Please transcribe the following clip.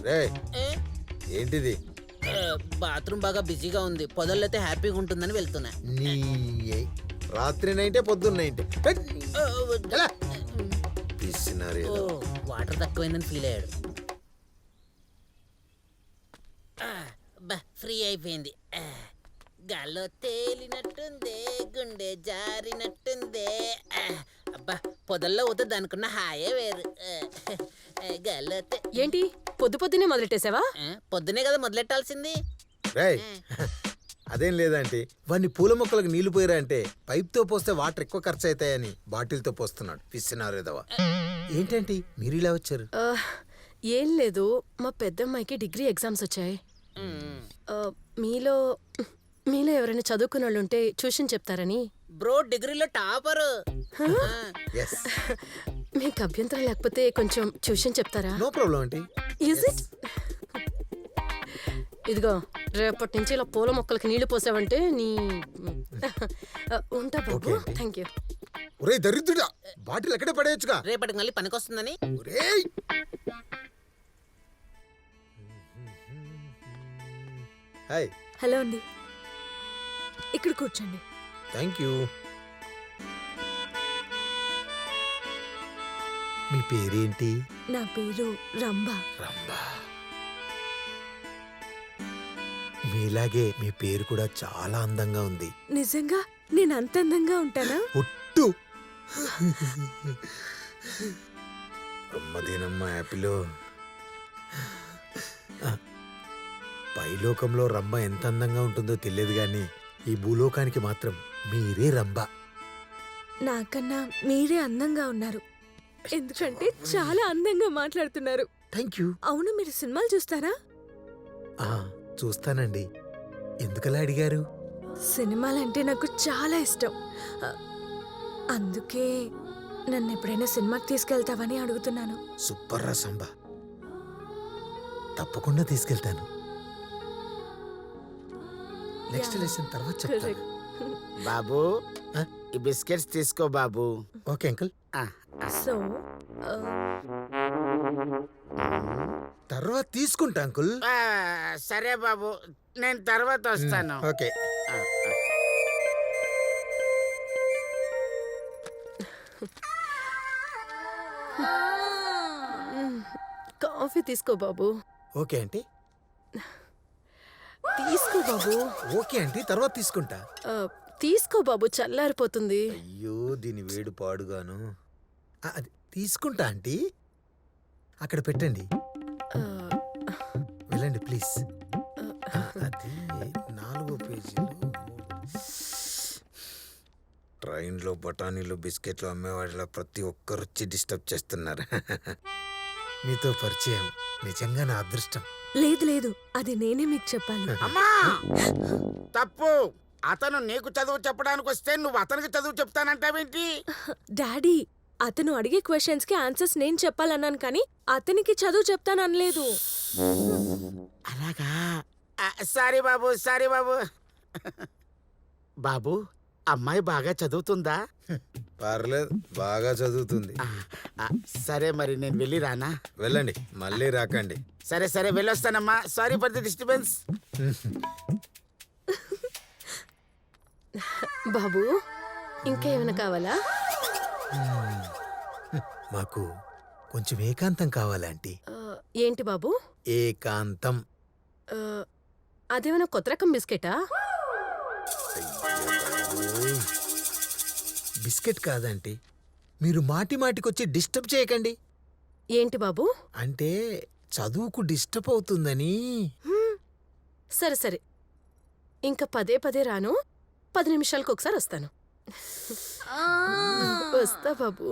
రేయ్, ఏంటిది? బాత్రూమ్ బాగా బిజీగా ఉంది, పొదల్లైతే హ్యాపీగా ఉంటుందని వెళ్తున్నా. నీ రాత్రి నైంటే పొద్దున్న నైంటే పిసినారు ఓ, వాటర్ తక్కువైందని ఫీల్ అయ్యాడు. ఫ్రీ అయిపోయింది. గాల్లో తేలినట్టుందే, గుండె జారినట్టుందే. అబ్బా, పొదల్లో అవుతుంది అనుకున్న హాయే వేరు. గాల్లో ఏంటి పొద్దు పొద్దునే మొదలెట్టేసావా? పొద్దునే కదా మొదలెట్టాల్సింది. రేయ్, అదేం లేదంటే వాడిని పూల మొక్కలకు నీళ్లు పోయిరా అంటే పైప్తో పోస్తే వాటర్ ఎక్కువ ఖర్చు అవుతాయని బాటిల్తో పోస్తున్నాడు. పిసినారు ఏదవా. ఏంటంటే మీరు ఇలా వచ్చారు? ఏం లేదు, మా పెద్దమ్మాయికి డిగ్రీ ఎగ్జామ్స్ వచ్చాయి. మీలో మీలో ఎవరైనా చదువుకున్న వాళ్ళు ఉంటే ట్యూషన్ చెప్తారని. బ్రో డిగ్రీలో టాపరు. మీకు అభ్యంతరం లేకపోతే కొంచెం ట్యూషన్ చెప్తారా? నో ప్రాబ్లం అంటే. Is it? ఇదిగో, రేపటి నుంచి ఇలా పూల మొక్కలకి నీళ్లు పోసావంటే నీ ఉంటా బాబు. Thank you. ఒరే దరిద్రుడా, బాటిల్ ఎక్కడే పడేయచ్చుగా, రేపటికి మళ్ళీ పనికొస్తుందని. ఒరేయ్ హాయ్. హలో అండి, ఇక్కడ కూర్చోండి. Thank you. మీ పేరేంటి? నా పేరు రంభ. రంభా. మీలాగే మీ పేరు కూడా చాలా అందంగా ఉంది. నిజంగా నేను అంత అందంగా ఉంటానా? ఒట్టు. అమ్మదేనమ్మ యాపిలో. పైలోకంలో రంభ ఎంత అందంగా ఉంటుందో తెలియదు గాని ఈ భూలోకానికి మాత్రం మీరే రంభ. నాకన్నా మీరే అందంగా ఉన్నారు, ఎందుకంటే చాలా అందంగా మాట్లాడుతున్నారు. Thank you. అవును, మీరు సినిమాలు చూస్తారా? చూస్తానండి. ఎందుకలా అడిగారు? సినిమాలంటే నాకు చాలా ఇష్టం, అందుకే నన్ను ఎప్పుడైనా సినిమాకి తీసుకెళ్తావని అడుగుతున్నాను. సూపర్ రా సంబ, తప్పకుండా తీసుకెళ్తాను. నెక్స్ట్ లెసన్ తర్వాత చెప్తాను. బాబు, ఈ బిస్కెట్స్ తీసుకో బాబు. Okay uncle. సో తర్వాత తీసుకుంటా అంకుల్. సరే బాబు, నేను తర్వాత వస్తాను. ఓకే. కాఫీ తీసుకో బాబు. Okay aunty. తీసుకో బాబు. ఓకే ఆంటీ, తర్వాత తీసుకుంటా. తీసుకో బాబు, చల్లారిపోతుంది. అయ్యో దీని వేడి పాడుగాను. అది తీసుకుంటా ఆంటీ. అక్కడ పెట్టండి. వెళ్ళండి ప్లీజ్. అది 4వ పేజీలో. ట్రైన్లో బఠానీలు బిస్కెట్లు అమ్మేవాళ్ళ ప్రతి ఒక్కరు వచ్చి డిస్టర్బ్ చేస్తున్నారు. మీతో పరిచయం నిజంగా నా అదృష్టం. లేదు లేదు, అది నేనే మీకు చెప్పాలి. అమ్మా, తప్పు. అతను నీకు చదువు చెప్పడానికి వస్తే నువ్వు అతనికి చదువు చెప్తానంటావేంటి? డాడీ, అతను అడిగే క్వశ్చన్స్ కి ఆన్సర్స్ నేను చెప్పాలన్నాను, కానీ అతనికి చదువు చెప్తాననలేదు. అలాగా? సారీ బాబు, సారీ బాబు. బాబు, అమ్మాయి బాగా చదువుతుందా? పర్లేదు, బాగా చదువుతుంది. సరే, మరి నేను వెళ్ళి రానా? వెళ్ళండి, మళ్ళీ రాకండి. సరే సరే, వెళ్ళొస్తానమ్మా. Sorry for the disturbance. బాబు, ఇంకా ఏమైనా కావాలా? మాకు కొంచెం ఏకాంతం కావాలంటీ. ఏంటి బాబు? ఏకాంతం. అదేమైనా కొత్త రకం బిస్కెటా? బిస్కెట్ కాదంటీ. మీరు మాటి మాటికొచ్చి డిస్టర్బ్ చేయకండి. ఏంటి బాబు? అంటే చదువుకు డిస్టర్బ్ అవుతుందని. సరే సరే, ఇంకా పదే పదే రాను. 10 నిమిషాలకు ఒకసారి వస్తాను. వస్తా బాబు.